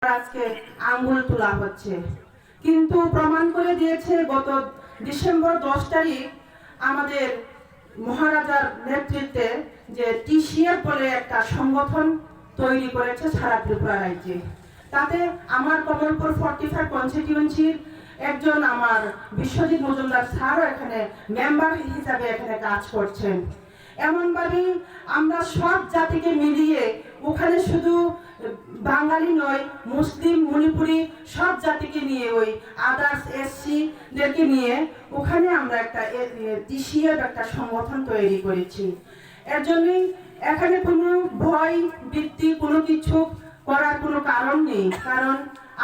আজকে আঙ্গুল তোলা হচ্ছে, কিন্তু প্রমাণ করে দিয়েছে গত ডিসেম্বর 10 তারিখ আমাদের মহারাজার নেতৃত্বে যে টিসিএফ বলে একটা সংগঠন তৈরি করেছে সারা ত্রিপুরা রাজ্যে। তাতে আমার কমলপুর 45 কনস্টিটিউয়েন্সির একজন আমার বিশ্বজিৎ মজুমদার স্যারও এখানে মেম্বার হিসাবে এখানে কাজ করছেন। এমনভাবে আমরা সব জাতিকে মিলিয়ে ওখানে শুধু বাঙালি নয়, মুসলিম, মণিপুরি সব জাতিকে নিয়ে ওই আদার্স এসসিদেরকে নিয়ে ওখানে আমরা একটা টিসিএফ একটা সংগঠন তৈরি করেছি। এর জন্যই এখানে কোনো ভয় বৃত্তি কোনো কিছু করার কোনো কারণ নেই, কারণ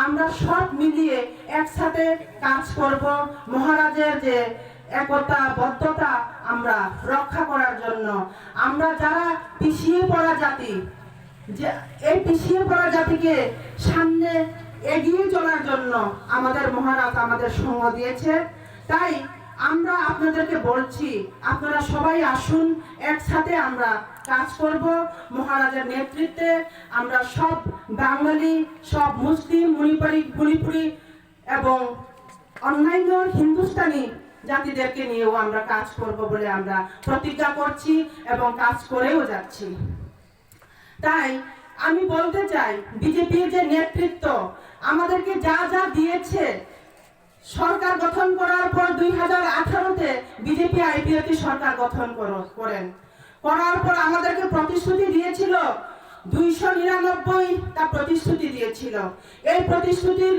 আমরা সব মিলিয়ে একসাথে কাজ করব মহারাজের যে একতা বদ্ধতা আমরা রক্ষা করার জন্য। আমরা যারা পিছিয়ে পড়া জাতি, যে এই পিছিয়ে পড়া জাতিকে সামনে এগিয়ে চলার জন্য আমাদের মহারাজ আমাদের সঙ্গ দিয়েছে। তাই আমরা আপনাদেরকে বলছি, আপনারা সবাই আসুন, একসাথে আমরা কাজ করব মহারাজের নেতৃত্বে। আমরা সব বাঙালি, সব মুসলিম, মণিপুরি এবং অন্যান্য হিন্দুস্তানি জাতিদেরকে নিয়েও আমরা কাজ করব বলে আমরা প্রতিজ্ঞা করছি এবং কাজ করেও যাচ্ছি। তাই আমি বলতে চাই, বিজেপির যে নেতৃত্ব আমাদেরকে যা যা দিয়েছে, সরকার গঠন করার পর 2018-তে বিজেপি আইপিএফটি সরকার গঠন করার পর আমাদেরকে প্রতিশ্রুতি দিয়েছিল 299টা প্রতিশ্রুতি দিয়েছিল। এই প্রতিশ্রুতির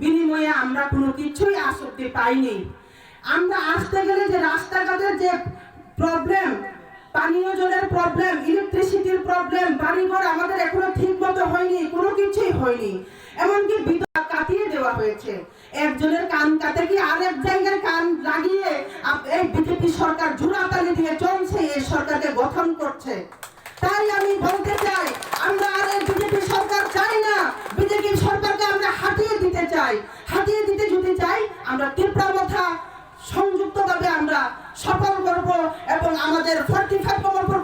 বিনিময়ে আমরা কোনো কিছুই আসক্তি পাইনি। আমরা আসতে গেলে যে রাস্তাঘাটের যে প্রবলেম, পানীয় জলের প্রবলেম, ইলেকট্রিসিটির প্রবলেম, বাড়িঘর আমাদের এখনো ঠিক মতো হয়নি, কোনো কিছুই হয়নি। এমনকি বিদ্যুৎ কাটিয়ে দেওয়া হয়েছে। একজনের কান কাটে কি আরেক জায়গায় কান লাগিয়ে এই বিজেপি সরকার জোড়াতালি দিয়ে চলছে, এই সরকারকে গঠন করছে। তাই আমি বলতে চাই, আমরা আর এই বিজেপি সরকার চাই না। বিজেপি সরকারকে আমরা হাতিয়ে দিতে চাই। হাতিয়ে দিতে যদি চাই, আমরা তীব্রমাথা সংযুক্তভাবে আমরা সফল করব এবং আমাদের 45 কমলপুর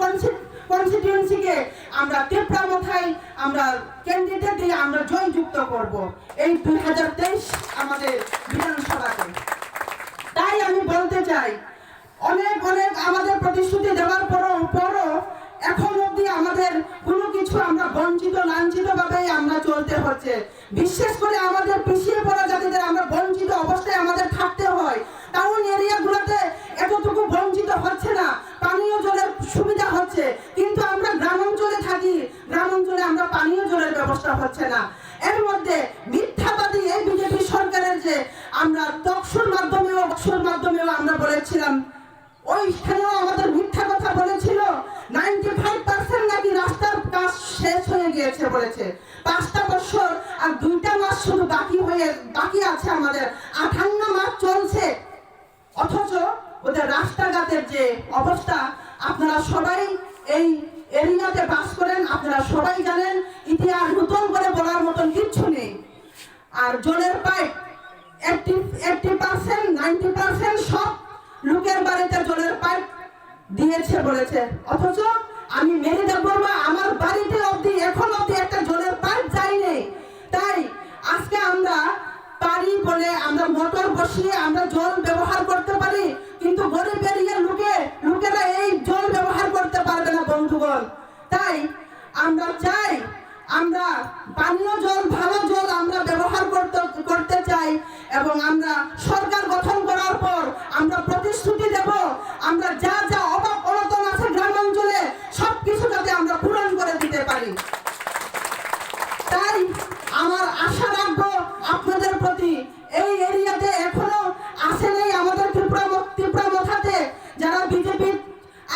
কনস্টিটিউয়েন্সিকে আমরা তীব্রমাথায় আমরা ক্যান্ডিডেট দিয়ে আমরা জয়যুক্ত করব এই 2023 আমাদের বিধানসভাতে। তাই আমি বলতে চাই, অনেক আমাদের প্রতিশ্রুতি দেওয়ার পরও এখন অবধি আমাদের কোনো কিছু আমরা বঞ্চিত লাঞ্ছিত ভাবেই আমরা চলতে হচ্ছে। বিশেষ করে আমাদের পিছিয়ে পড়া জাতিদের আমরা বঞ্চিত অবস্থায় আমাদের থাকতে হয়। টাউন এরিয়াগুলোতে এতটুকু বঞ্চিত হচ্ছে না, পানীয় জলের সুবিধা হচ্ছে, কিন্তু আমরা গ্রামাঞ্চলে থাকি, গ্রামাঞ্চলে আমরা পানীয় জলের ব্যবস্থা হচ্ছে না। এর মধ্যে মিথ্যাবাদী এই বিজেপি সরকারের যে আমরা টকশোর মাধ্যমেও আমরা বলেছিলাম, ওইখানেও আমাদের মিথ্যা কথা বলেছিল। 95% নাকি রাস্তার কাজ শেষ হয়ে গিয়েছে বলেছে। 5টা বছর আর 2টা মাস শুধু বাকি আছে, আমাদের 58 মাস চলছে। অথচ ওদের রাস্তাঘাটের যে অবস্থা, আপনারা সবাই এই এরিয়াতে বাস করেন, আপনারা সবাই জানেন, ইতিহাস নতুন করে বলার মতন কিচ্ছু নেই। আর জলের পাইপ 80% 90% সব লোকের বাড়িতে জলের পাইপ দিয়েছে বলেছে। অথচ আমি মেরিদা বর্মা আমার বাড়িতে অবধি এখন অবধি একটা জলের পাইপ যায়নি। তাই আজকে আমরা পারি বলে আমরা মোটর বসিয়ে আমরা জল ব্যবহার করতে পারি, কিন্তু গরিব এরিয়ার লোকেরা এই জল ব্যবহার করতে পারবে না বন্ধুগণ। তাই আমরা চাই, আমরা পানীয় জল, ভালো জল আমরা ব্যবহার করতে চাই এবং আমরা সরকার গঠন করার পর আমরা প্রতিশ্রুতি দেব, আমরা যা যা অভাব অনটন আছে গ্রামাঞ্চলে সবকিছু যাতে আমরা পূরণ করে দিতে পারি। তাই আমার আশা রাখবো আপনাদের প্রতি, এই এরিয়াতে এখনো আসেনি আমাদের ত্রিপুরামথাতে যারা বিজেপি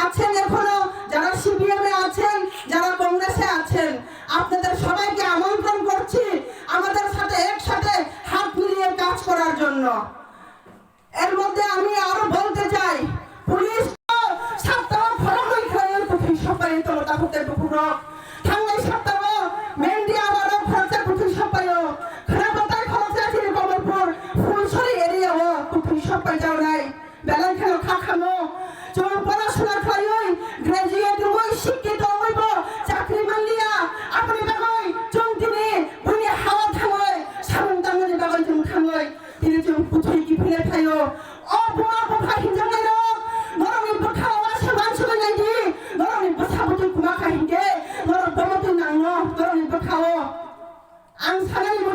আছেন, এখনো যারা সিপিএমে আছেন, যারা কংগ্রেসে আছেন, আপনাদের সবাইকে আমন্ত্রণ করছি আমাদের সাথে একসাথে হাত মিলিয়ে কাজ করার জন্য। এর মধ্যে আমি আরো বলতে চাই, পুলিশ সপ্তাহ ফরমাই খায় পুলিশ সবাই তোলা হতে পুরো থাঙ্গাই সপ্তাহ মেন্ডি আবারও খরচা পুলিশ সবাই খারাপতায় খরচা ছিল কমলপুর ফুলছড়ি এরিয়া ও পুলিশ সবাই যাও নাই বেলা খেলো খাখানো চোর পড়াশোনা খাই গ্রাজুয়েট হই শিক্ষিত হইব চাকরি মানলিয়া আপনি দেখই চন্তিনি বুনি হাওয়া ang sanani mo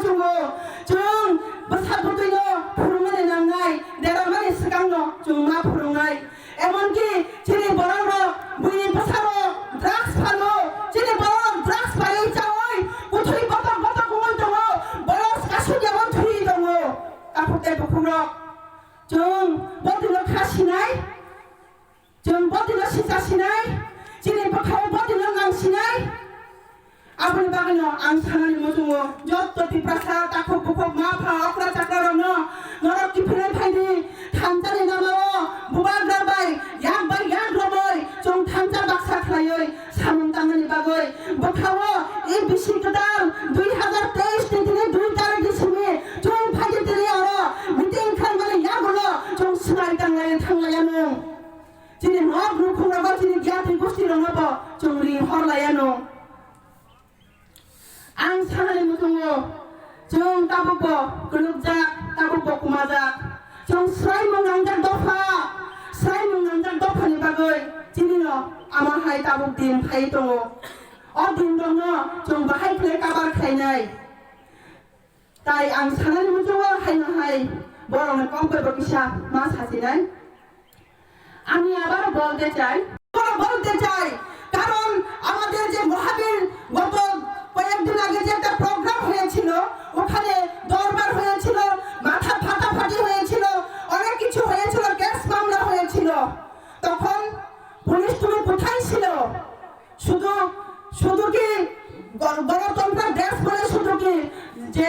chung basabutino purungane nangai deramani sekangno chung ma purungai emonki chini bororo buini pasaro drugs phalo chini bororo drugs phalo chawoi kuthuri bata bata kumoi tongo boros kasu jabon thuri tongo kapute pukuro chung bodino khasinai chung bodino sisasinai chini pakhao bodino nangsinai Apun bagano ang sanani mo tungo jotto ti prasa takok bukok mapha okra chakrarano norok ki phire phaini thamjani namao bubagra bai yak roboy chung thamja baksa khlaioi samung tangani bagoi bokhawo ei bisi kadal 2023 te dine 2 tarik disime chung phaji tiri aro meeting khan mane yagolo chung smai tanglai thanglayano chini nok rukhunga chini gyati gosti rongobo chung ri horlayano ang sanani mo tungo chung tabukbo kulukjak tabukbo kumajak chung srai mungangjak dofa ni bagoi chinino amar hai tabuk din khai tongo o din tongo chung bahai khle kabar khainai tai ang sanani mo tungo haino hai borong kongkoi bokisa mas hasinai আমি আবার বলতে চাই কারণ আমাদের যে মহাবীর গত কয়েকদিন আগে যে একটা প্রোগ্রাম হয়েছিল ওখানে দরবার হয়েছিল মাথা ফাটাফাটি হয়েছিল অনেক কিছু হয়েছিল কেস মামলা হয়েছিল তখন পুলিশ তুমি কোথায় ছিল শুধু কি গণতন্ত্র দেশ বলে শুধু কি যে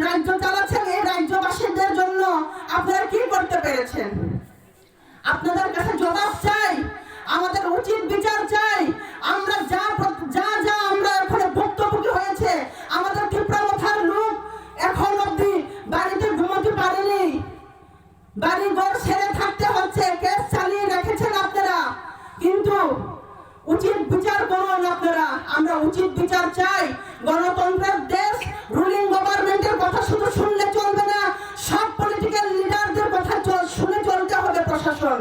রাজ্য চালাচ্ছেন এই রাজ্যবাসীদের জন্য আপনারা কি করতে পেরেছেন আপনাদের কাছে জবাব চাই আমাদের উচিত বিচার চাই আমরা যা আমরা এখন ভুক্তভোগী হয়েছে আমাদের ত্রিপুরা মাথার লোক এখন অবধি বাড়িতে ঘুমাতে পারেনি বাড়ি ঘর ছেড়ে থাকতে হচ্ছে কেস চালিয়ে রেখেছেন আপনারা কিন্তু উচিত বিচার করুন আপনারা আমরা উচিত বিচার চাই গণতন্ত্রের দেশ রুলিং গভর্নমেন্টের কথা শুধু শুনলে চলবে না সব পলিটিক্যাল লিডারদের কথা শুনে চলতে হবে প্রশাসন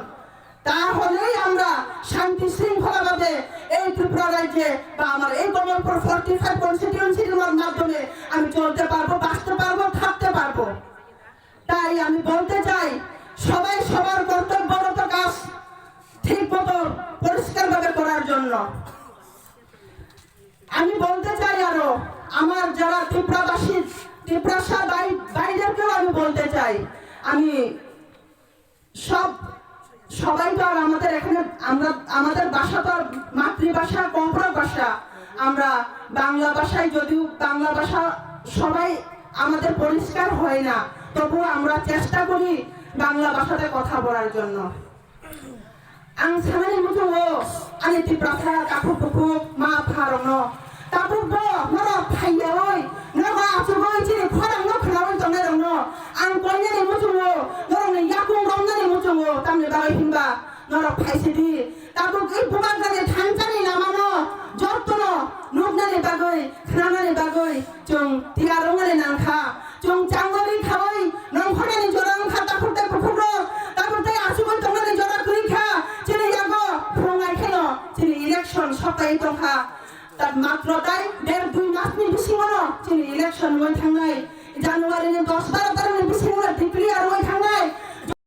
তাহলেই আমরা শান্তি শৃঙ্খলাভাবে এই ত্রিপুরা রাজ্যে বা আমার এই কমলপুর 45 কনস্টিটিউয়েন্সির মাধ্যমে আমি চলতে পারবো বাঁচতে পারবো থাকতে পারবো তাই আমি বলতে চাই সবাই সবার কর্তব্যরত কাজ ঠিক মতো পরিষ্কারভাবে করার জন্য আমি বলতে চাই আরো আমার যারা ত্রিপুরাবাসী ত্রিপুরাসা বাইরেকেও আমি বলতে চাই আমি সবাই তো আর আমাদের এখানে আমাদের ভাষা তো মাতৃভাষা কম্পর ভাষা আমরা বাংলা ভাষায় যদিও বাংলা ভাষা সবাই আমাদের পরিষ্কার হয় না তবুও আমরা চেষ্টা করি বাংলা ভাষাতে কথা বলার জন্য ang sanani mo tungo ani ti prasa kapupuk ma pharono tapukbo noro phaioi noro achugoi chini khorang no khlawoi tongai rongno ang koinani mo tungo noro ne yakung romnani mo tungo tamne bagai himba noro phaisidi tapuk ei bumangani thanjani namano jottono nugnani bagoi khnamani bagoi chung tigarongani nangkha chung changori khawai nongkhonani jorang kha tapukte pukuro tapukte achugoi tongai jora kuri kha chini yago phrongai kheno chini election sotai tongkha তার মাত্র তাই 1.5-2 মাস নি বেশি মনো চিনি election হই থাঙ্গাই জানুয়ারি 10-12